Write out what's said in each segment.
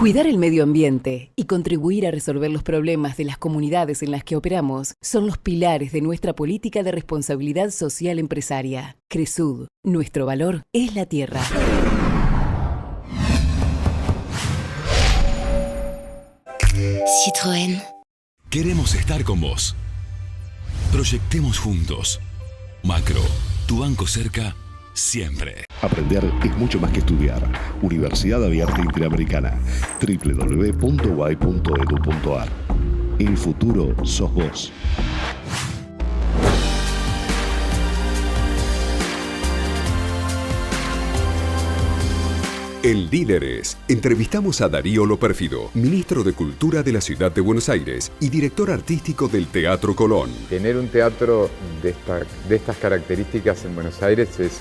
Cuidar el medio ambiente y contribuir a resolver los problemas de las comunidades en las que operamos son los pilares de nuestra política de responsabilidad social empresaria. Cresud, nuestro valor es la tierra. Citroën. Queremos estar con vos. Proyectemos juntos. Macro, tu banco cerca siempre. Aprender es mucho más que estudiar. Universidad Abierta Interamericana. www.uay.edu.ar. El futuro sos vos. En Líderes, entrevistamos a Darío Lopérfido, ministro de Cultura de la Ciudad de Buenos Aires y director artístico del Teatro Colón. Tener un teatro de estas características en Buenos Aires es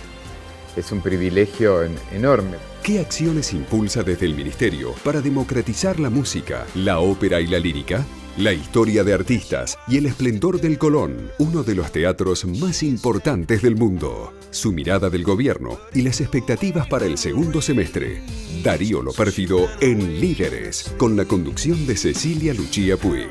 un privilegio enorme. ¿Qué acciones impulsa desde el Ministerio para democratizar la música, la ópera y la lírica? La historia de artistas y el esplendor del Colón, uno de los teatros más importantes del mundo. Su mirada del gobierno y las expectativas para el segundo semestre. Darío Lopérfido en Líderes, con la conducción de Cecilia Lucía Puig.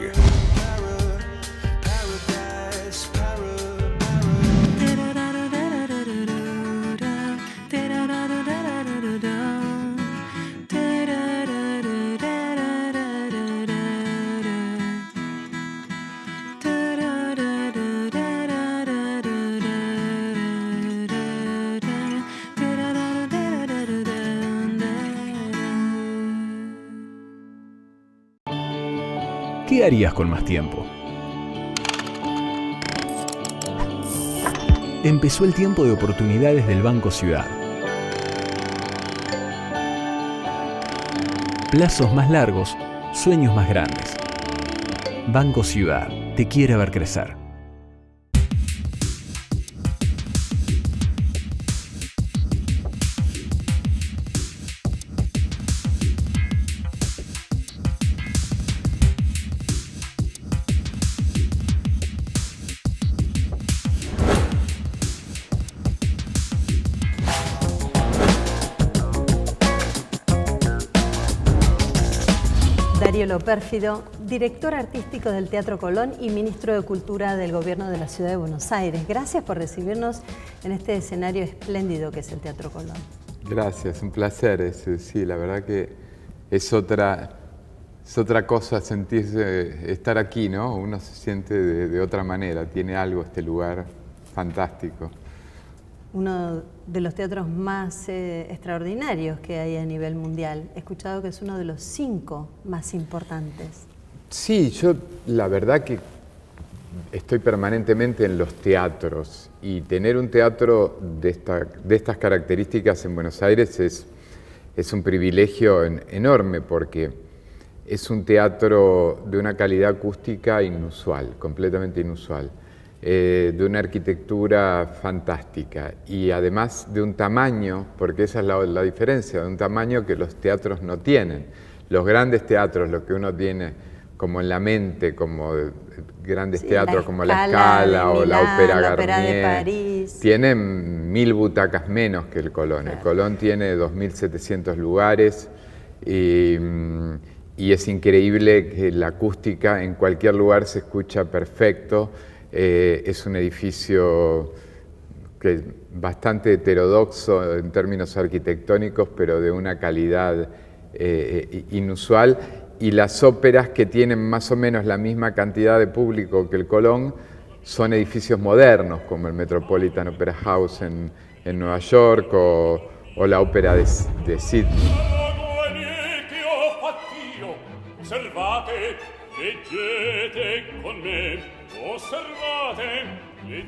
¿Qué harías con más tiempo? Empezó el tiempo de oportunidades del Banco Ciudad. Plazos más largos, sueños más grandes. Banco Ciudad te quiere ver crecer. Darío Lopérfido, director artístico del Teatro Colón y ministro de Cultura del Gobierno de la Ciudad de Buenos Aires. Gracias por recibirnos en este escenario espléndido que es el Teatro Colón. Gracias, un placer. Sí, la verdad que es otra cosa sentirse, estar aquí, ¿no? Uno se siente de otra manera, tiene algo este lugar fantástico. Uno de los teatros más extraordinarios que hay a nivel mundial. He escuchado que es uno de los 5 más importantes. Sí, yo la verdad que estoy permanentemente en los teatros y tener un teatro de estas características en Buenos Aires es un privilegio enorme porque es un teatro de una calidad acústica inusual, completamente inusual. De una arquitectura fantástica y además de un tamaño, porque esa es la diferencia, de un tamaño que los teatros no tienen. Los grandes teatros, lo que uno tiene como en la mente, como grandes teatros como La Scala o la Ópera Garnier, tienen 1000 butacas menos que el Colón. Claro. El Colón tiene 2700 lugares y es increíble que la acústica en cualquier lugar se escucha perfecto. Es un edificio que bastante heterodoxo en términos arquitectónicos, pero de una calidad inusual. Y las óperas que tienen más o menos la misma cantidad de público que el Colón son edificios modernos, como el Metropolitan Opera House en Nueva York o la ópera de Sydney.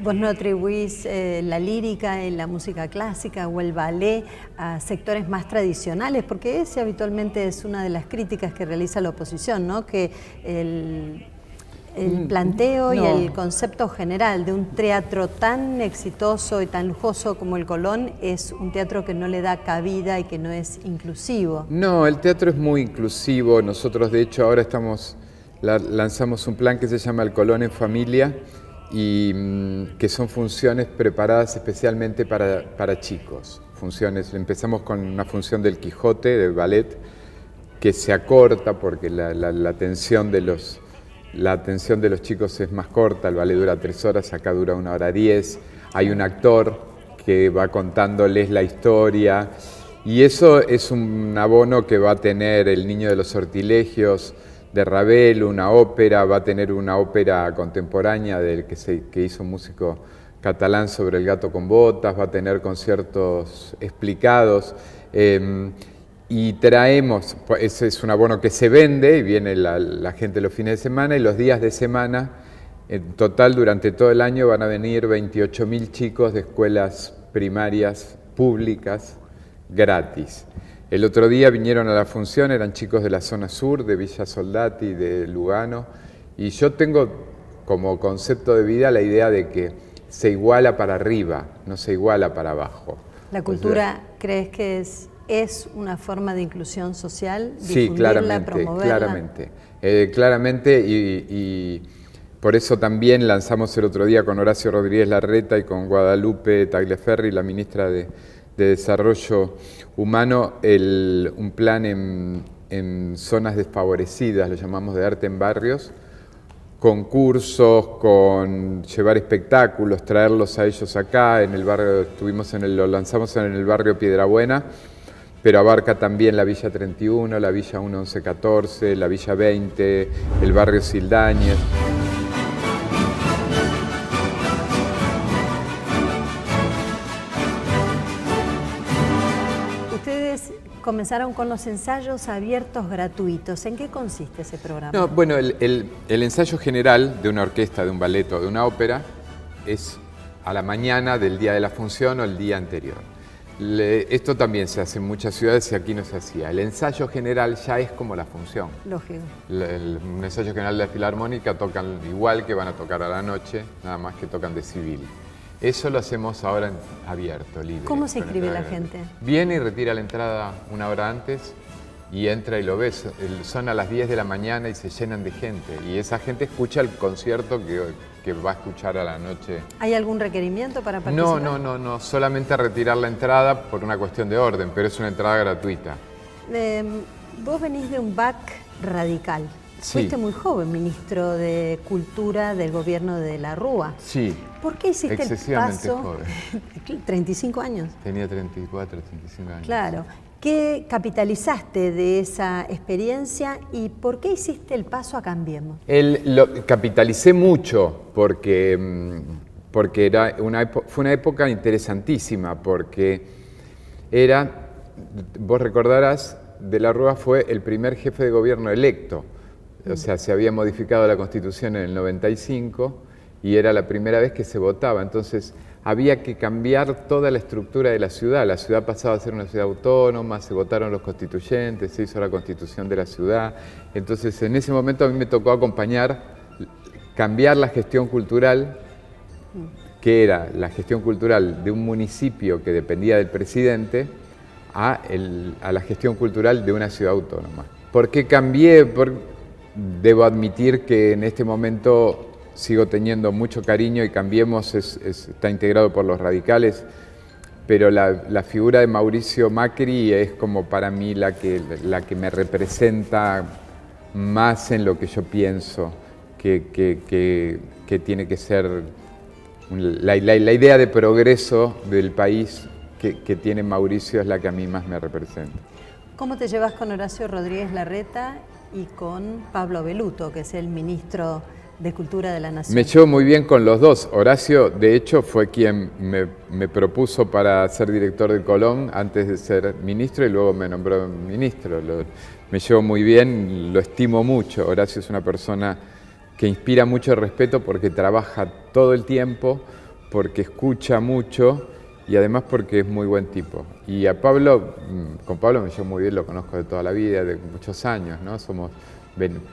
Vos no atribuís la lírica y la música clásica o el ballet a sectores más tradicionales, porque ese habitualmente es una de las críticas que realiza la oposición, ¿no? Que el planteo y el concepto general de un teatro tan exitoso y tan lujoso como el Colón es un teatro que no le da cabida y que no es inclusivo. No, el teatro es muy inclusivo. Nosotros, de hecho, ahora lanzamos un plan que se llama El Colón en Familia y que son funciones preparadas especialmente para chicos. Empezamos con una función del Quijote, de ballet, que se acorta porque la atención de los chicos es más corta, el ballet dura 3 horas, acá dura 1 hora 10, hay un actor que va contándoles la historia, y eso es un abono que va a tener El Niño de los Sortilegios de Ravel, una ópera, va a tener una ópera contemporánea que hizo un músico catalán sobre El gato con botas, va a tener conciertos explicados, y traemos, ese es un abono que se vende y viene la gente los fines de semana, y los días de semana, en total durante todo el año van a venir 28.000 chicos de escuelas primarias públicas gratis. El otro día vinieron a la función, eran chicos de la zona sur, de Villa Soldati, de Lugano, y yo tengo como concepto de vida la idea de que se iguala para arriba, no se iguala para abajo. ¿La cultura crees que es una forma de inclusión social? Sí, claramente, promoverla. Claramente, y por eso también lanzamos el otro día con Horacio Rodríguez Larreta y con Guadalupe Tagliaferri, la ministra de Desarrollo Humano, un plan en zonas desfavorecidas, lo llamamos de arte en barrios, con cursos, con llevar espectáculos, traerlos a ellos acá, en el barrio, lo lanzamos en el barrio Piedrabuena, pero abarca también la Villa 31, la Villa 1114, la Villa 20, el barrio Sildañez. Ustedes comenzaron con los ensayos abiertos gratuitos. ¿En qué consiste ese programa? No, bueno, el ensayo general de una orquesta, de un ballet o de una ópera es a la mañana del día de la función o el día anterior. Esto también se hace en muchas ciudades y aquí no se hacía. El ensayo general ya es como la función. Lógico. Un ensayo general de la Filarmónica tocan igual que van a tocar a la noche, nada más que tocan de civil. Eso lo hacemos ahora en abierto, libre. ¿Cómo se inscribe la gente? Viene y retira la entrada 1 hora antes y entra y lo ve. Son a las 10 de la mañana y se llenan de gente. Y esa gente escucha el concierto que va a escuchar a la noche. ¿Hay algún requerimiento para participar? No. Solamente retirar la entrada por una cuestión de orden, pero es una entrada gratuita. Vos venís de un back radical. Sí. Fuiste muy joven ministro de Cultura del gobierno de la Rúa. Sí. ¿Por qué hiciste el excesivamente paso? joven. 35 años. Tenía 34, 35 años. Claro. ¿Qué capitalizaste de esa experiencia y por qué hiciste el paso a Cambiemos? Lo capitalicé mucho porque fue una época interesantísima, porque vos recordarás, De la Rúa fue el primer jefe de gobierno electo. O sea, se había modificado la Constitución en el 95 y era la primera vez que se votaba. Entonces, había que cambiar toda la estructura de la ciudad. La ciudad pasaba a ser una ciudad autónoma, se votaron los constituyentes, se hizo la constitución de la ciudad. Entonces, en ese momento a mí me tocó cambiar la gestión cultural, que era la gestión cultural de un municipio que dependía del presidente, a la gestión cultural de una ciudad autónoma. ¿Por qué cambié? Debo admitir que en este momento sigo teniendo mucho cariño y Cambiemos está integrado por los radicales, pero la figura de Mauricio Macri es como para mí la que me representa más en lo que yo pienso que tiene que ser la idea de progreso del país que tiene Mauricio, es la que a mí más me representa. ¿Cómo te llevas con Horacio Rodríguez Larreta y con Pablo Belluto, que es el ministro de Cultura de la Nación? Me llevo muy bien con los dos. Horacio, de hecho, fue quien me propuso para ser director de Colón antes de ser ministro y luego me nombró ministro. Me llevo muy bien, lo estimo mucho. Horacio es una persona que inspira mucho respeto porque trabaja todo el tiempo, porque escucha mucho y además porque es muy buen tipo. Y a Pablo, con Pablo me llevo muy bien, lo conozco de toda la vida, de muchos años, ¿no?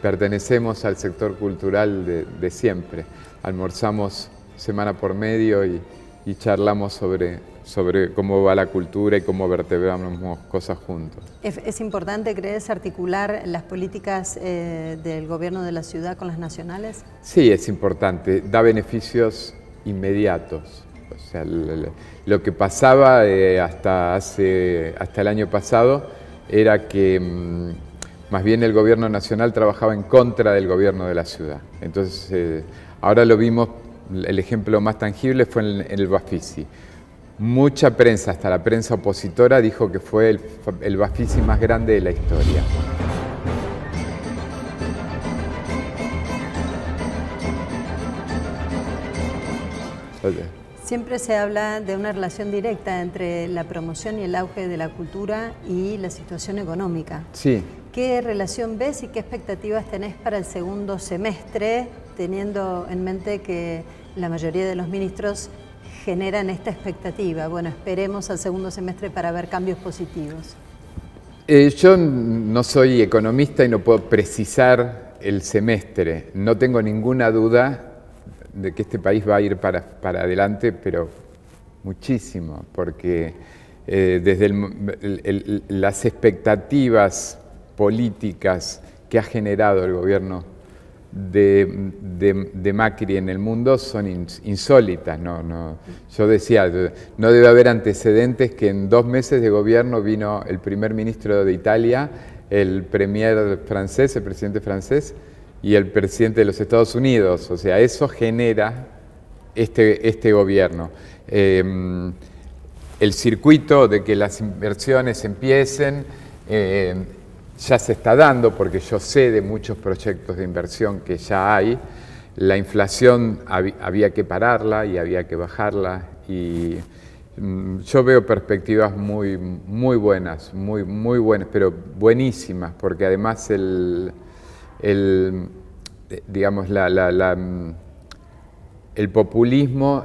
Pertenecemos al sector cultural de siempre. Almorzamos semana por medio y charlamos sobre cómo va la cultura y cómo vertebramos cosas juntos. ¿Es importante, crees, articular las políticas del gobierno de la ciudad con las nacionales? Sí, es importante. Da beneficios inmediatos. O sea, lo que pasaba hasta el año pasado era que Más bien el gobierno nacional trabajaba en contra del gobierno de la ciudad. Entonces, ahora lo vimos, el ejemplo más tangible fue en el Bafisi. Mucha prensa, hasta la prensa opositora, dijo que fue el Bafisi más grande de la historia. Siempre se habla de una relación directa entre la promoción y el auge de la cultura y la situación económica. Sí. ¿Qué relación ves y qué expectativas tenés para el segundo semestre, teniendo en mente que la mayoría de los ministros generan esta expectativa? Bueno, esperemos al segundo semestre para ver cambios positivos. Yo no soy economista y no puedo precisar el semestre. No tengo ninguna duda de que este país va a ir para adelante, pero muchísimo, porque desde las expectativas políticas que ha generado el gobierno de Macri en el mundo son insólitas. Yo decía, no debe haber antecedentes que en 2 meses de gobierno vino el primer ministro de Italia, el premier francés, el presidente francés, y el presidente de los Estados Unidos. O sea, eso genera este gobierno. El circuito de que las inversiones empiecen ya se está dando, porque yo sé de muchos proyectos de inversión que ya hay. La inflación había que pararla y había que bajarla, y yo veo perspectivas muy buenas, muy buenas, pero buenísimas, porque además digamos, el populismo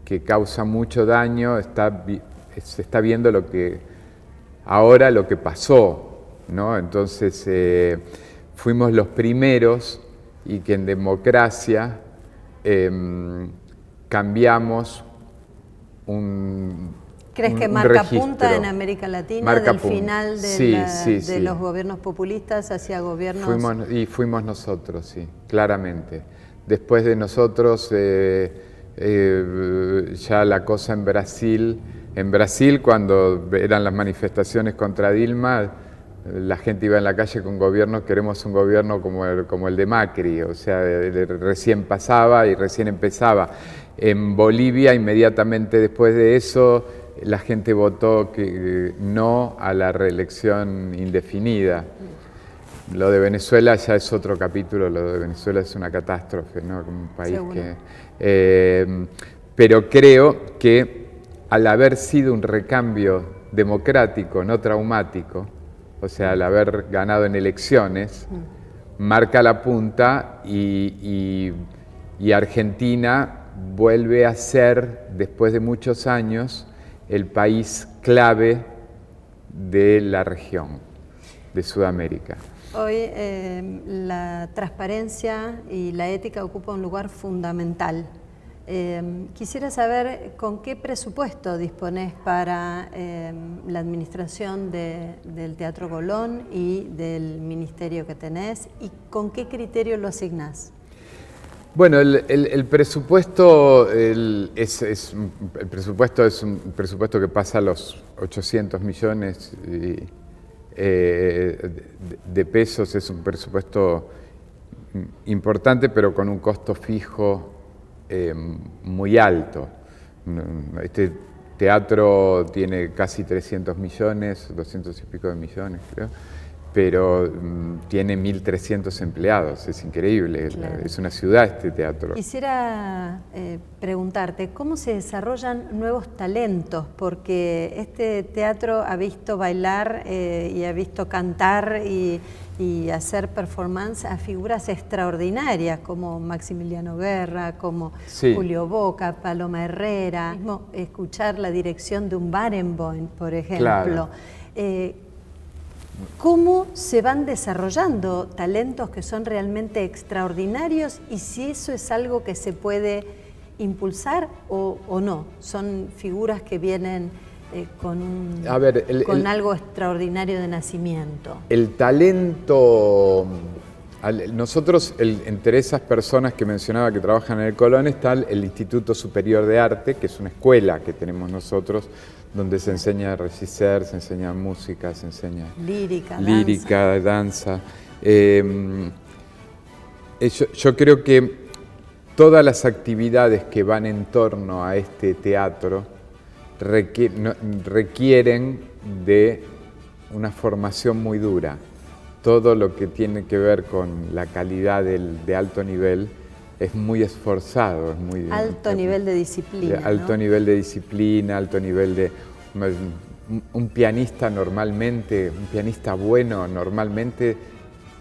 que causa mucho daño se está viendo lo que pasó, ¿no? Entonces fuimos los primeros, y que en democracia cambiamos ¿Crees que marca punta en América Latina del final de los gobiernos populistas hacia gobiernos? Fuimos nosotros, sí, claramente. Después de nosotros, ya la cosa en Brasil, cuando eran las manifestaciones contra Dilma, la gente iba en la calle con gobiernos, queremos un gobierno como el de Macri, o sea, recién pasaba y recién empezaba. En Bolivia, inmediatamente después de eso, la gente votó que no a la reelección indefinida. Lo de Venezuela ya es otro capítulo, lo de Venezuela es una catástrofe, ¿no? Como un país pero creo que al haber sido un recambio democrático, no traumático, o sea, al haber ganado en elecciones, marca la punta, y Argentina vuelve a ser, después de muchos años, el país clave de la región, de Sudamérica. Hoy la transparencia y la ética ocupan un lugar fundamental. Quisiera saber con qué presupuesto disponés para la administración del Teatro Colón y del ministerio que tenés, y con qué criterio lo asignás. Bueno, el presupuesto es un presupuesto que pasa a los 800 millones de pesos. Es un presupuesto importante, pero con un costo fijo muy alto. Este teatro tiene casi 300 millones, 200 y pico de millones, creo, pero tiene 1.300 empleados, es increíble, claro. Es una ciudad este teatro. Quisiera preguntarte, ¿cómo se desarrollan nuevos talentos? Porque este teatro ha visto bailar y ha visto cantar y hacer performance a figuras extraordinarias como Maximiliano Guerra, como Julio Boca, Paloma Herrera, mismo escuchar la dirección de un Barenboim, por ejemplo. Claro. ¿Cómo se van desarrollando talentos que son realmente extraordinarios, y si eso es algo que se puede impulsar o no? ¿Son figuras que vienen con algo extraordinario de nacimiento? El talento Nosotros, entre esas personas que mencionaba que trabajan en el Colón, está el Instituto Superior de Arte, que es una escuela que tenemos nosotros, donde se enseña regisseur, se enseña música, se enseña lírica, danza. Yo creo que todas las actividades que van en torno a este teatro requieren de una formación muy dura. Todo lo que tiene que ver con la calidad de alto nivel es muy esforzado. Es muy, alto nivel de disciplina. Alto nivel de disciplina, alto nivel de... Un pianista normalmente, un pianista bueno normalmente,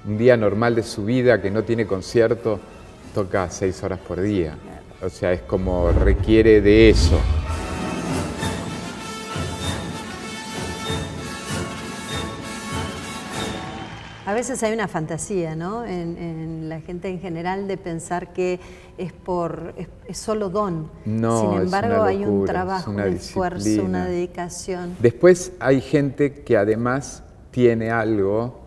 un día normal de su vida que no tiene concierto, toca 6 horas por día. O sea, es como requiere de eso. A veces hay una fantasía, ¿no?, en la gente en general de pensar que es solo don. No, sin embargo, es una locura, hay un trabajo, una un esfuerzo, disciplina, una dedicación. Después hay gente que además tiene algo,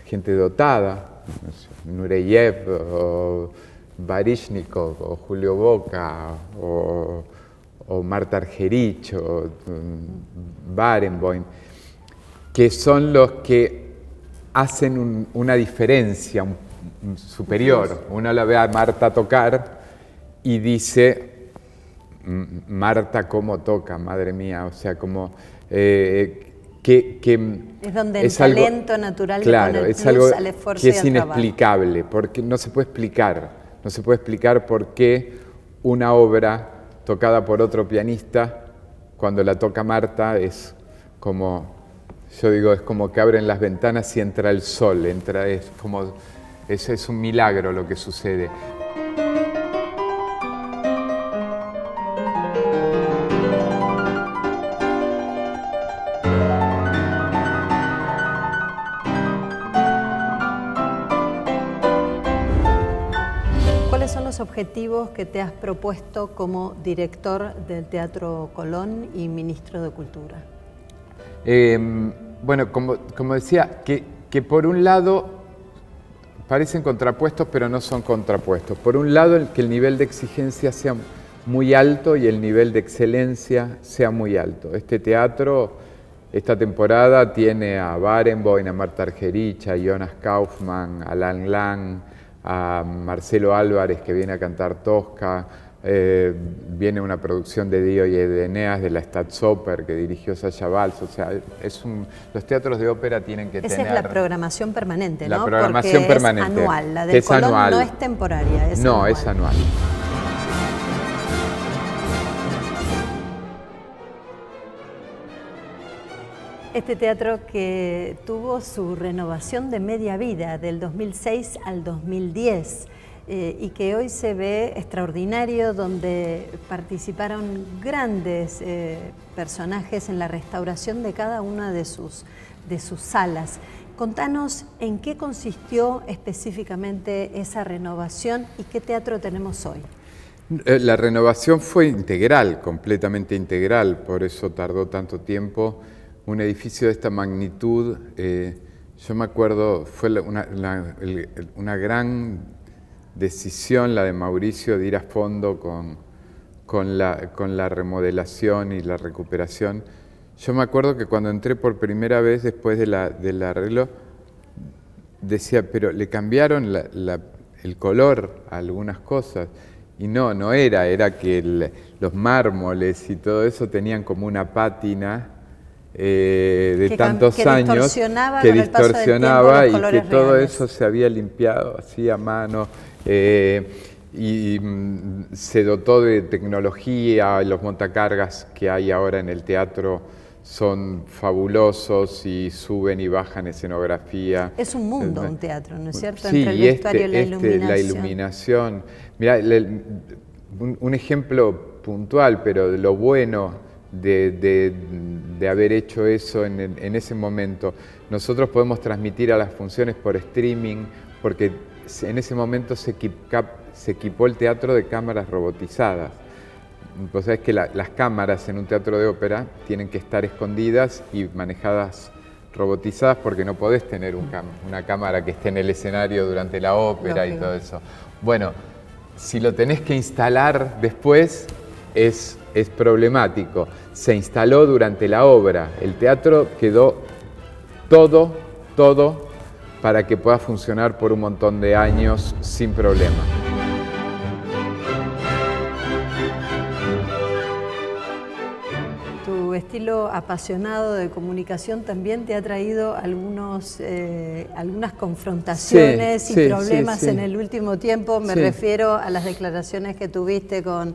gente dotada, no sé, Nureyev o Baryshnikov o Julio Boca o Marta Argerich o Barenboim, que son los que hacen una diferencia superior. Uno la ve a Marta tocar y dice, Marta cómo toca, madre mía, o sea, como es donde el talento natural claro, le pone el es algo al esfuerzo que y al es inexplicable, porque no se puede explicar por qué una obra tocada por otro pianista, cuando la toca Marta, es como... Yo digo, es como que abren las ventanas y entra el sol, es un milagro lo que sucede. ¿Cuáles son los objetivos que te has propuesto como director del Teatro Colón y ministro de Cultura? Bueno, como decía, que por un lado parecen contrapuestos, pero no son contrapuestos. Por un lado, que el nivel de exigencia sea muy alto y el nivel de excelencia sea muy alto. Este teatro, esta temporada, tiene a Barenboim, a Marta Argerich, a Jonas Kaufmann, a Lang Lang, a Marcelo Álvarez, que viene a cantar Tosca. Viene una producción de Dio y de Eneas de la Staatsoper que dirigió Sasha Valls. O sea, los teatros de ópera tienen que tener... Esa es la programación permanente, ¿no? La programación porque permanente. Es anual, la de Colón anual. No es temporaria, es no, anual. Es anual. Este teatro que tuvo su renovación de media vida del 2006 al 2010 y que hoy se ve extraordinario, donde participaron grandes personajes en la restauración de cada una de sus salas. Contanos en qué consistió específicamente esa renovación y qué teatro tenemos hoy. La renovación fue integral, completamente integral, por eso tardó tanto tiempo. Un edificio de esta magnitud, yo me acuerdo, fue una gran decisión la de Mauricio de ir a fondo con la remodelación y la recuperación. Yo me acuerdo que cuando entré por primera vez después del arreglo, decía, pero le cambiaron el color a algunas cosas. Y no era que los mármoles y todo eso tenían como una pátina de tantos años que distorsionaba y que todo eso se había limpiado así a mano y se dotó de tecnología. Los montacargas que hay ahora en el teatro son fabulosos y suben y bajan escenografía. Es un mundo un teatro, ¿no es cierto? Sí, entre el vestuario y la iluminación. Mirá, un ejemplo puntual, pero de lo bueno de haber hecho eso en ese momento. Nosotros podemos transmitir a las funciones por streaming porque en ese momento se equipó el teatro de cámaras robotizadas. Vos sabés que las cámaras en un teatro de ópera tienen que estar escondidas y manejadas robotizadas porque no podés tener una cámara que esté en el escenario durante la ópera y todo eso. Bueno, si lo tenés que instalar después es problemático. Se instaló durante la obra. El teatro quedó todo para que pueda funcionar por un montón de años sin problema. Tu estilo apasionado de comunicación también te ha traído algunas confrontaciones y problemas en el último tiempo. Me refiero a las declaraciones que tuviste con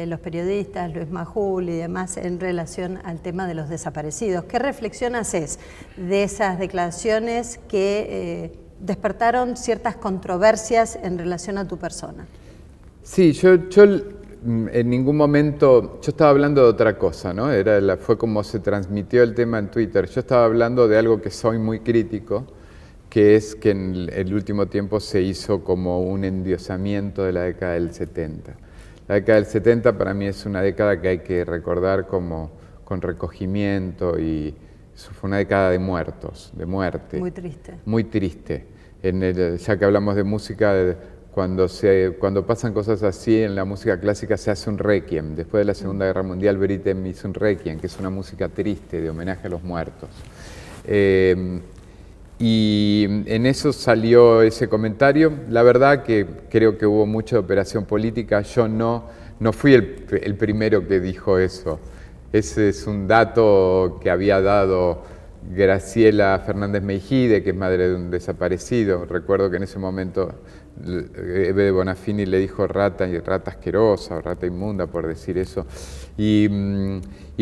los periodistas, Luis Majul y demás, en relación al tema de los desaparecidos. ¿Qué reflexión haces de esas declaraciones que despertaron ciertas controversias en relación a tu persona? Sí, yo en ningún momento, yo estaba hablando de otra cosa, ¿no? Fue como se transmitió el tema en Twitter. Yo estaba hablando de algo que soy muy crítico, que es que en el último tiempo se hizo como un endiosamiento de la década del 70. La década del 70 para mí es una década que hay que recordar como con recogimiento, y eso fue una década de muertos, de muerte. Muy triste. Muy triste. Ya que hablamos de música, cuando pasan cosas así en la música clásica se hace un requiem. Después de la Segunda Guerra Mundial, Britten hizo un requiem, que es una música triste, de homenaje a los muertos. Y en eso salió ese comentario. La verdad que creo que hubo mucha operación política. Yo no fui el primero que dijo eso. Ese es un dato que había dado Graciela Fernández Meijide, que es madre de un desaparecido. Recuerdo que en ese momento Eve de Bonafini le dijo rata asquerosa o rata inmunda, por decir eso. Y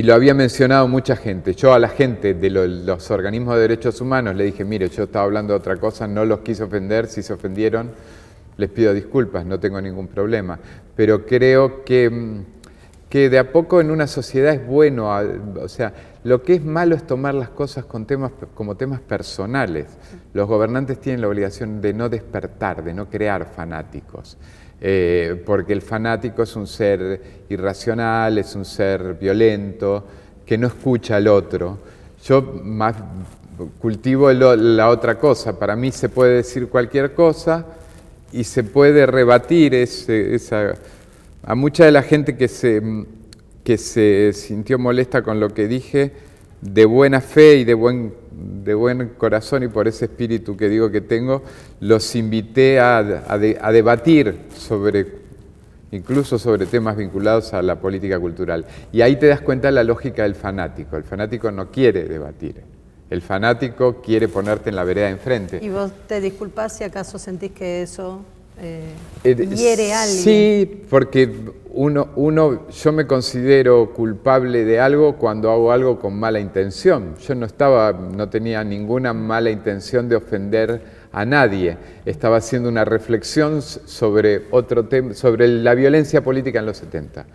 lo había mencionado mucha gente. Yo a la gente de los organismos de derechos humanos le dije, mire, yo estaba hablando de otra cosa, no los quise ofender, si se ofendieron les pido disculpas, no tengo ningún problema. Pero creo que de a poco en una sociedad es bueno, o sea, lo que es malo es tomar las cosas como temas personales. Los gobernantes tienen la obligación de no despertar, de no crear fanáticos, porque el fanático es un ser irracional, es un ser violento, que no escucha al otro. Yo más cultivo la otra cosa. Para mí se puede decir cualquier cosa y se puede rebatir a mucha de la gente que se sintió molesta con lo que dije, de buena fe y de buen corazón, y por ese espíritu que digo que tengo, los invité a debatir incluso sobre temas vinculados a la política cultural. Y ahí te das cuenta de la lógica del fanático. El fanático no quiere debatir. El fanático quiere ponerte en la vereda de enfrente. ¿Y vos te disculpás si acaso sentís que eso hiere a alguien? Sí, porque yo me considero culpable de algo cuando hago algo con mala intención. Yo no tenía ninguna mala intención de ofender a nadie. Estaba haciendo una reflexión sobre otro tema, sobre la violencia política en los 70.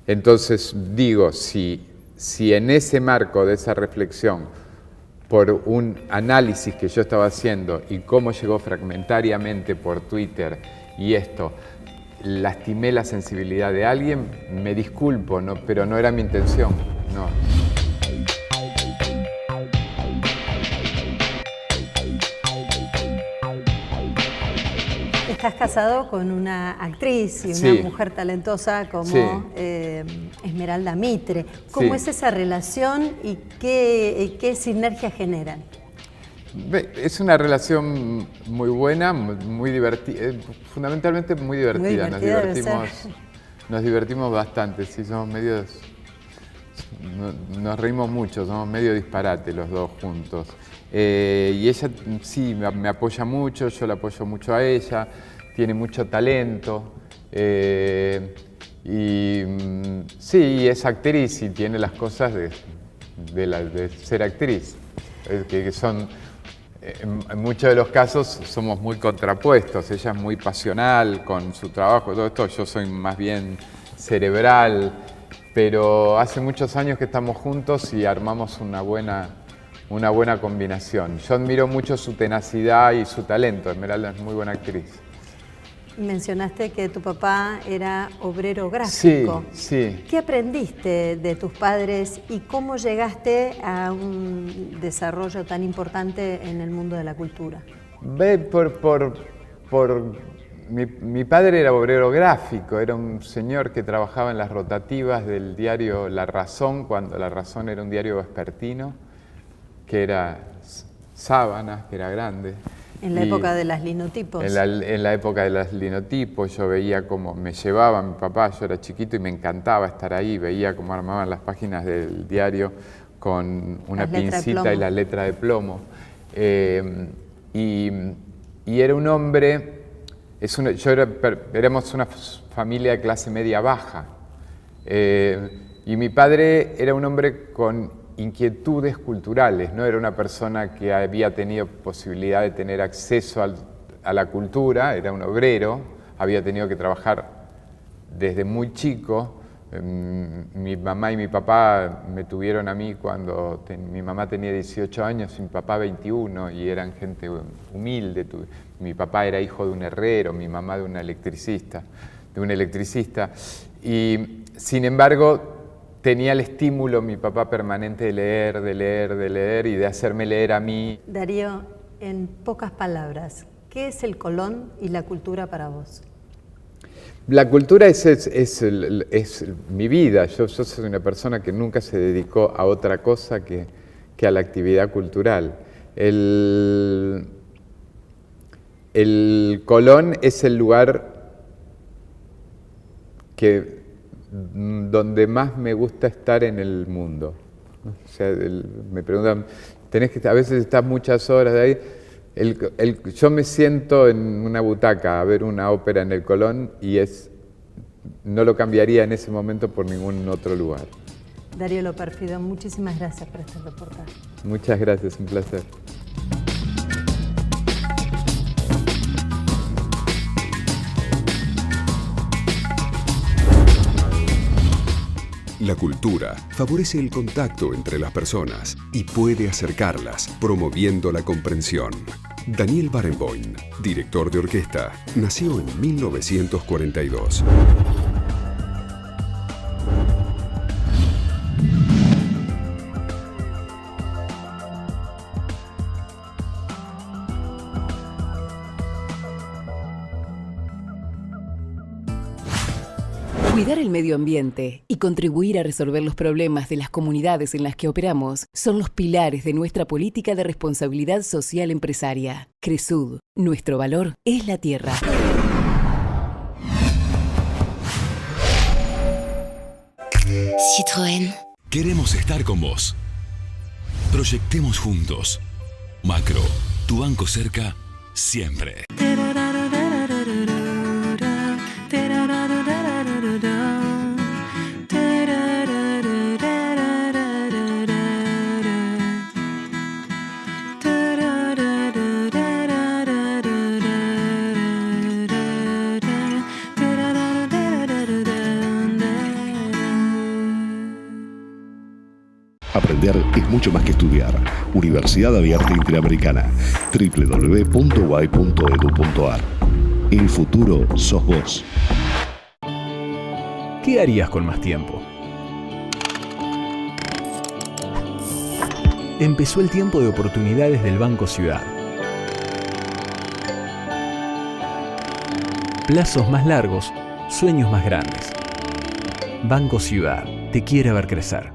Entonces digo, si en ese marco de esa reflexión, por un análisis que yo estaba haciendo y cómo llegó fragmentariamente por Twitter y esto, lastimé la sensibilidad de alguien, me disculpo, pero no era mi intención, no. Estás casado con una actriz y una mujer talentosa como Esmeralda Mitre. ¿Cómo es esa relación y qué sinergia generan? Es una relación muy buena, muy divertida, fundamentalmente muy divertida. Nos divertimos bastante, sí, nos reímos mucho, somos medio disparate los dos juntos. Y ella sí me apoya mucho, yo la apoyo mucho a ella, tiene mucho talento, y es actriz y tiene las cosas de ser actriz, que son, en muchos de los casos somos muy contrapuestos. Ella es muy pasional con su trabajo, todo esto, yo soy más bien cerebral, pero hace muchos años que estamos juntos y armamos una buena combinación. Yo admiro mucho su tenacidad y su talento. Esmeralda es muy buena actriz. Mencionaste que tu papá era obrero gráfico. Sí. ¿Qué aprendiste de tus padres y cómo llegaste a un desarrollo tan importante en el mundo de la cultura? Mi padre era obrero gráfico, era un señor que trabajaba en las rotativas del diario La Razón, cuando La Razón era un diario vespertino, que era sábanas, que era grande. En la época de las linotipos. En la época de las linotipos, yo veía cómo me llevaba mi papá, yo era chiquito y me encantaba estar ahí, veía cómo armaban las páginas del diario con una pincita y la letra de plomo. Y era un hombre, éramos una familia de clase media baja, y mi padre era un hombre con inquietudes culturales, no era una persona que había tenido posibilidad de tener acceso a la cultura, era un obrero, había tenido que trabajar desde muy chico. Mi mamá y mi papá me tuvieron a mí cuando mi mamá tenía 18 años y mi papá 21, y eran gente humilde. Mi papá era hijo de un herrero, mi mamá de un electricista. Y sin embargo, tenía el estímulo, mi papá, permanente de leer y de hacerme leer a mí. Darío, en pocas palabras, ¿qué es el Colón y la cultura para vos? La cultura es mi vida. Yo soy una persona que nunca se dedicó a otra cosa que a la actividad cultural. El Colón es el lugar donde más me gusta estar en el mundo. O sea, me preguntan, a veces estás muchas horas de ahí. Yo me siento en una butaca a ver una ópera en el Colón y no lo cambiaría en ese momento por ningún otro lugar. Darío Lo Pérfido, muchísimas gracias por este reportaje. Muchas gracias, un placer. La cultura favorece el contacto entre las personas y puede acercarlas, promoviendo la comprensión. Daniel Barenboim, director de orquesta, nació en 1942. Cuidar el medio ambiente y contribuir a resolver los problemas de las comunidades en las que operamos son los pilares de nuestra política de responsabilidad social empresaria. Cresud, nuestro valor es la tierra. Citroën. Queremos estar con vos. Proyectemos juntos. Macro, tu banco cerca siempre. Aprender es mucho más que estudiar. Universidad Abierta Interamericana. www.uay.edu.ar. El futuro sos vos. ¿Qué harías con más tiempo? Empezó el tiempo de oportunidades del Banco Ciudad. Plazos más largos, sueños más grandes. Banco Ciudad te quiere ver crecer.